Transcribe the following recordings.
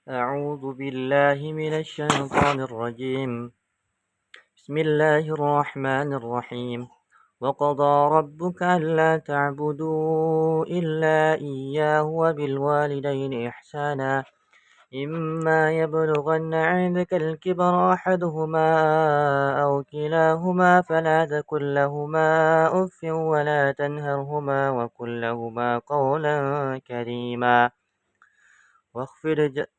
أعوذ بالله من الشيطان الرجيم. بسم الله الرحمن الرحيم. وقضى ربك ألا تعبدوا إلا إياه وبالوالدين إحسانا. إما يبلغن عندك الكبر أحدهما أو كلاهما فلا تقل لهما أف ولا تنهرهما وقل لهما قولا كريما.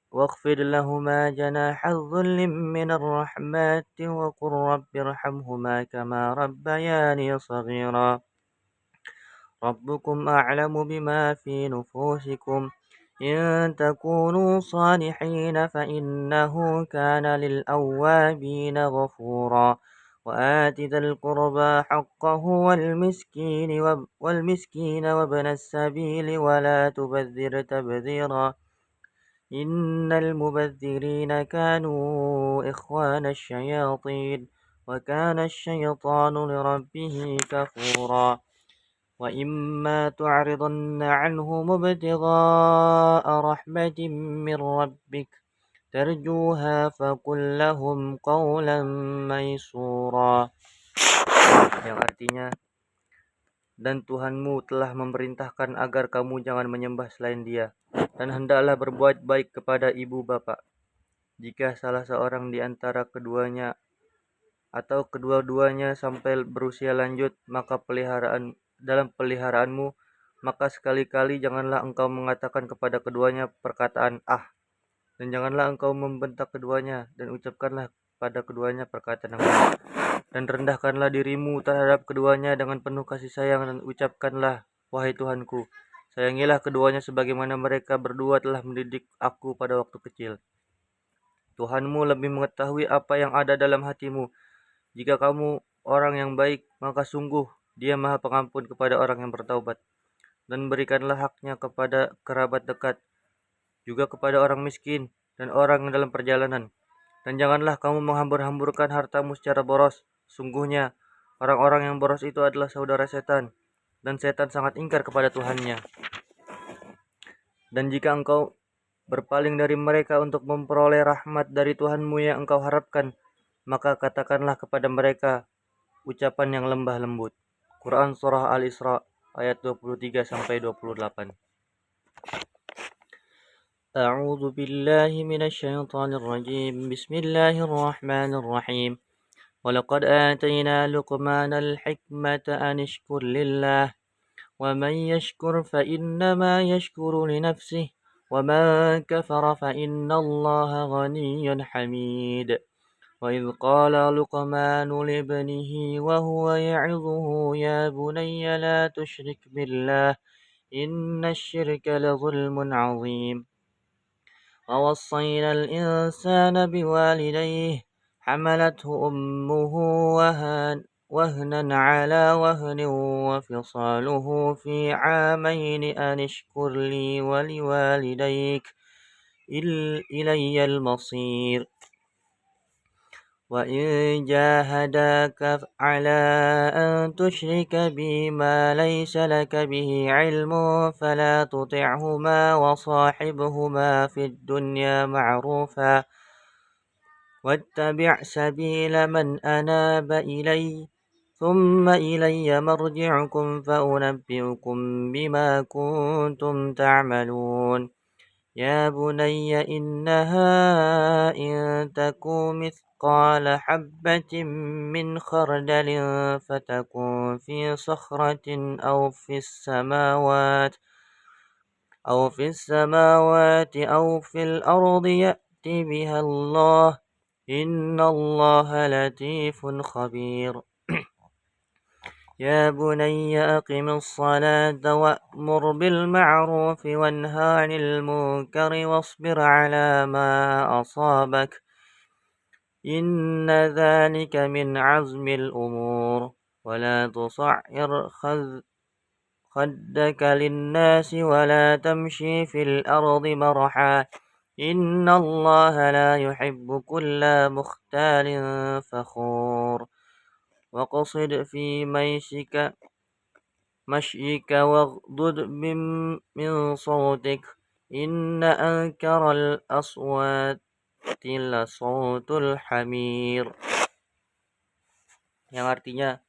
واخفض لهما جناح الذل من الرحمة وقل رب ارحمهما كما ربياني صغيرا. ربكم أعلم بما في نفوسكم إن تكونوا صالحين فإنه كان للأوابين غفورا. وآت ذا القربى حقه والمسكين وابن السبيل ولا تبذر تبذيرا إن المبذرين كانوا إخوان الشياطين وكان الشيطان لربه كفورا. وإما تعرضن عنهم ابتغاء رحمة من ربك ترجوها فقل لهم قولا ميسورا. Yang artinya, dan Tuhanmu telah memerintahkan agar kamu jangan menyembah selain Dia, dan hendaklah berbuat baik kepada ibu bapa. Jika salah seorang di antara keduanya atau kedua-duanya sampai berusia lanjut, maka dalam peliharaanmu, maka sekali-kali janganlah engkau mengatakan kepada keduanya perkataan "ah", dan janganlah engkau membentak keduanya, dan ucapkanlah pada keduanya perkataan yang baik. Dan rendahkanlah dirimu terhadap keduanya dengan penuh kasih sayang, dan ucapkanlah, "Wahai Tuhanku, sayangilah keduanya sebagaimana mereka berdua telah mendidik aku pada waktu kecil." Tuhanmu lebih mengetahui apa yang ada dalam hatimu. Jika kamu orang yang baik, maka sungguh Dia Maha Pengampun kepada orang yang bertaubat. Dan berikanlah haknya kepada kerabat dekat, juga kepada orang miskin dan orang yang dalam perjalanan. Dan janganlah kamu menghambur-hamburkan hartamu secara boros. Sungguhnya orang-orang yang boros itu adalah saudara setan, dan setan sangat ingkar kepada Tuhannya. Dan jika engkau berpaling dari mereka untuk memperoleh rahmat dari Tuhanmu yang engkau harapkan, maka katakanlah kepada mereka ucapan yang lembah lembut. Quran Surah Al-Isra ayat 23-28. A'udzu billahi minasyaitonir rajim. Bismillahirrahmanirrahim. Walaqad atayna Luqmanal hikmata an ishkur lillah wa man yashkur fa innama yashkuru li nafsihi wa man kafara fa innallaha ghaniyyun hamid. وإذ قال لقمان لابنه وهو يعظه يا بني لا تشرك بالله إن الشرك لظلم عظيم. ووصينا الإنسان بوالديه حملته أمه وهنا على وهن وفصاله في عامين أن اشكر لي ولوالديك إلي المصير. وإن جاهداك على أن تشرك بي ما ليس لك به علم فلا تطعهما وصاحبهما في الدنيا معروفا واتبع سبيل من أناب إلي ثم إلي مرجعكم فأنبئكم بما كنتم تعملون. يا بني إنها إن تكو مثقال حبة من خردل فتكن في صخرة أو في السماوات أو في الأرض يأت بها الله إن الله لطيف خبير. يا بني أقم الصلاة وأمر بالمعروف وانه عن المنكر واصبر على ما أصابك إن ذلك من عزم الأمور. ولا تصعر خدك للناس ولا تمشي في الأرض مرحا إن الله لا يحب كل مختال فخور. وقصد في مشيك واغضض من صوتك Inna ankaral aswati la sautul hamir. Yang artinya,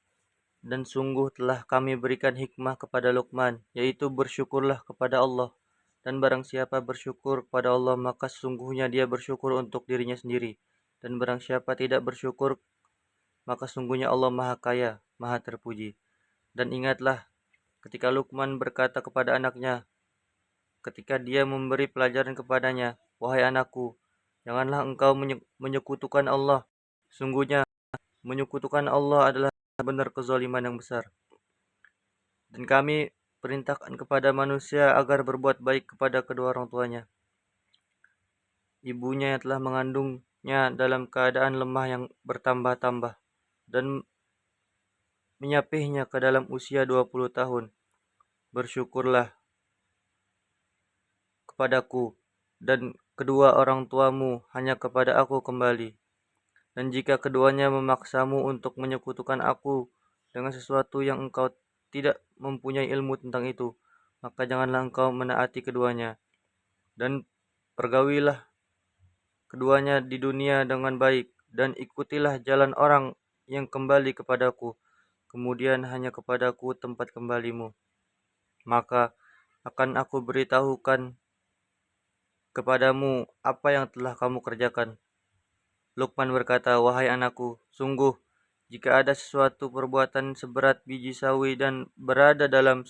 dan sungguh telah kami berikan hikmah kepada Luqman, yaitu bersyukurlah kepada Allah. Dan barang siapa bersyukur kepada Allah, maka sesungguhnya dia bersyukur untuk dirinya sendiri. Dan barang siapa tidak bersyukur, maka sungguhnya Allah Maha Kaya, Maha Terpuji. Dan ingatlah ketika Luqman berkata kepada anaknya, ketika dia memberi pelajaran kepadanya, "Wahai anakku, janganlah engkau menyekutukan Allah. Sungguhnya menyekutukan Allah adalah benar kezaliman yang besar. Dan kami perintahkan kepada manusia agar berbuat baik kepada kedua orang tuanya. Ibunya yang telah mengandungnya dalam keadaan lemah yang bertambah-tambah dan menyapihnya ke dalam usia 20 tahun. Bersyukurlah kepadaku dan kedua orang tuamu, hanya kepada aku kembali. Dan jika keduanya memaksamu untuk menyekutukan aku dengan sesuatu yang engkau tidak mempunyai ilmu tentang itu, maka janganlah engkau menaati keduanya. Dan pergaulilah keduanya di dunia dengan baik, dan ikutilah jalan orang yang kembali kepadaku. Kemudian hanya kepadaku tempat kembalimu. Maka akan aku beritahukan kepadamu apa yang telah kamu kerjakan." Luqman berkata, "Wahai anakku, sungguh jika ada sesuatu perbuatan seberat biji sawi dan berada dalam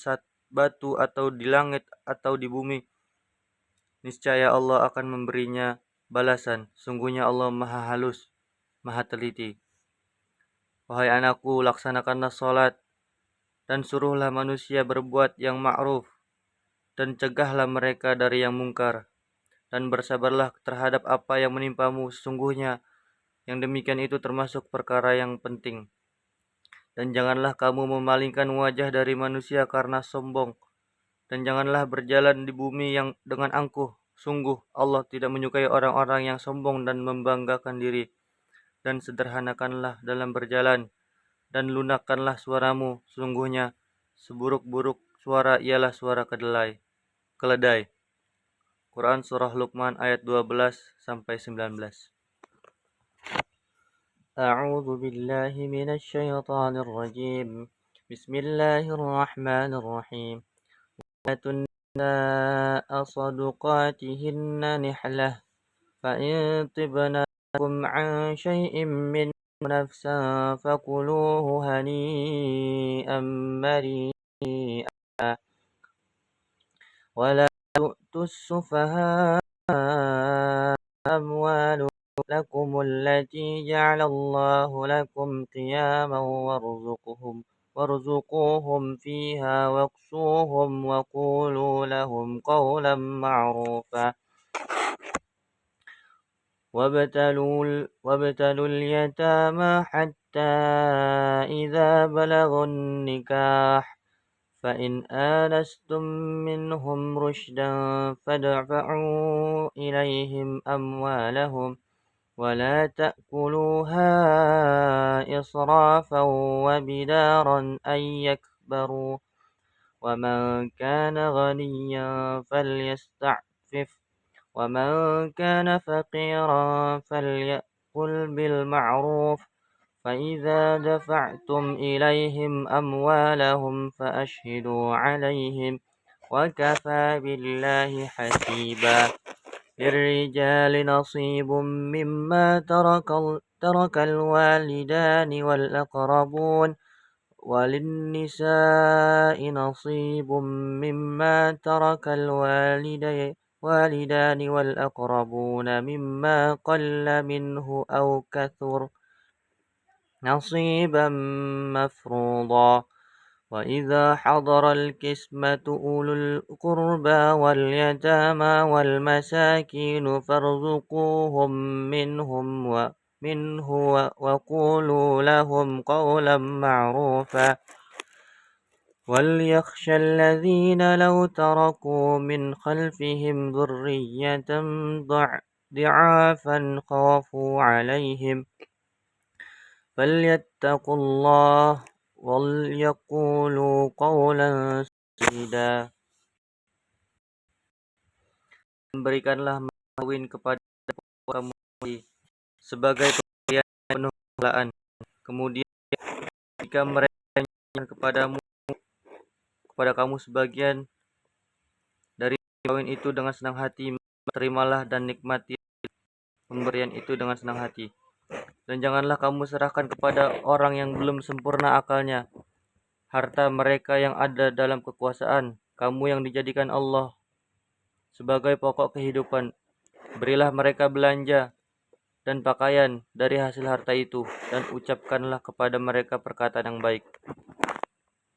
batu atau di langit atau di bumi, niscaya Allah akan memberinya balasan. Sungguhnya Allah Maha Halus, Maha Teliti. Wahai anakku, laksanakanlah sholat dan suruhlah manusia berbuat yang ma'ruf dan cegahlah mereka dari yang mungkar. Dan bersabarlah terhadap apa yang menimpamu. Sesungguhnya yang demikian itu termasuk perkara yang penting. Dan janganlah kamu memalingkan wajah dari manusia karena sombong. Dan janganlah berjalan di bumi yang dengan angkuh. Sungguh Allah tidak menyukai orang-orang yang sombong dan membanggakan diri. Dan sederhanakanlah dalam berjalan. Dan lunakkanlah suaramu. Sungguhnya seburuk-buruk suara ialah suara keledai. Quran Surah Luqman ayat 12-19. A'udzu billahi minasyaitonir rajim. Bismillahirrahmanirrahim. Atun صدقاتهن نحلة فإن طبن لكم عن شيء من نفسا فكلوه هنيئا مريئا ولا تؤتوا السفهاء أموالكم لكم التي جعل الله لكم قياما وارزقوهم فيها واكسوهم وقولوا لهم قولا معروفا وابتلوا اليتامى حتى إذا بلغوا النكاح فإن آنستم منهم رشدا فادفعوا إليهم أموالهم ولا تأكلوها إسرافا وبدارا أن يكبروا ومن كان غنيا فليستعفف ومن كان فقيرا فليأكل بالمعروف فإذا دفعتم إليهم أموالهم فأشهدوا عليهم وكفى بالله حسيبا للرجال نصيب مما ترك الوالدان والأقربون وللنساء نصيب مما ترك الوالدان والأقربون مما قل منه أو كثر نصيبا مفروضا وإذا حضر القسمة أولو القربى واليتامى والمساكين فارزقوهم منه وقولوا لهم قولا معروفا وليخشى الذين لو تركوا من خلفهم ذرية ضعافا خافوا عليهم فليتقوا الله وليقولوا قولا سديدا. berikanlah kawin kepada kamu sebagai pemberian penuh pahala. Kemudian jika mereka memberikan kepada kamu sebagian dari kawin itu dengan senang hati, terimalah dan nikmati pemberian itu dengan senang hati. Dan janganlah kamu serahkan kepada orang yang belum sempurna akalnya harta mereka yang ada dalam kekuasaan kamu yang dijadikan Allah sebagai pokok kehidupan. Berilah mereka belanja dan pakaian dari hasil harta itu, dan ucapkanlah kepada mereka perkataan yang baik.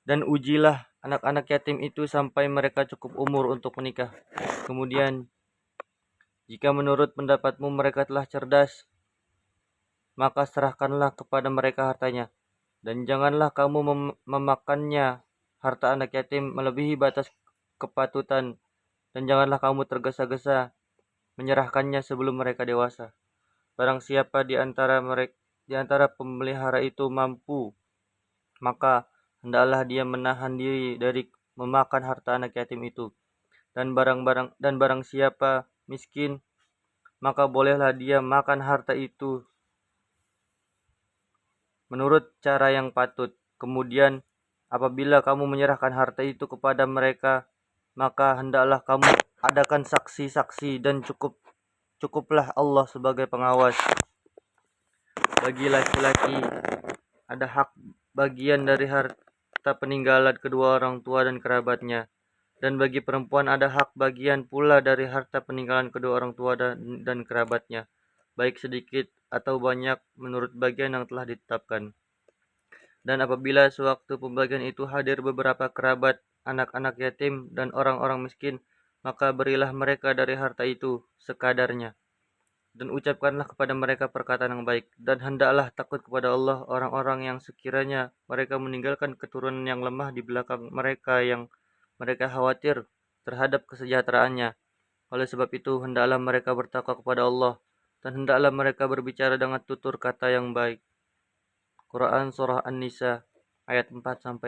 Dan ujilah anak-anak yatim itu sampai mereka cukup umur untuk menikah. Kemudian, jika menurut pendapatmu mereka telah cerdas, maka serahkanlah kepada mereka hartanya. Dan janganlah kamu memakannya harta anak yatim melebihi batas kepatutan, dan janganlah kamu tergesa-gesa menyerahkannya sebelum mereka dewasa. Barang siapa di antara pemelihara itu mampu, maka hendaklah dia menahan diri dari memakan harta anak yatim itu. Dan barang siapa miskin, maka bolehlah dia makan harta itu menurut cara yang patut. Kemudian apabila kamu menyerahkan harta itu kepada mereka, maka hendaklah kamu adakan saksi-saksi, dan cukuplah Allah sebagai pengawas. Bagi laki-laki ada hak bagian dari harta peninggalan kedua orang tua dan kerabatnya, dan bagi perempuan ada hak bagian pula dari harta peninggalan kedua orang tua dan kerabatnya, baik sedikit atau banyak menurut bagian yang telah ditetapkan. Dan apabila sewaktu pembagian itu hadir beberapa kerabat, anak-anak yatim, dan orang-orang miskin, maka berilah mereka dari harta itu sekadarnya. Dan ucapkanlah kepada mereka perkataan yang baik, dan hendaklah takut kepada Allah orang-orang yang sekiranya mereka meninggalkan keturunan yang lemah di belakang mereka, yang mereka khawatir terhadap kesejahteraannya. Oleh sebab itu, hendaklah mereka bertakwa kepada Allah, dan hendaklah mereka berbicara dengan tutur kata yang baik. Quran Surah An-Nisa ayat 4-9.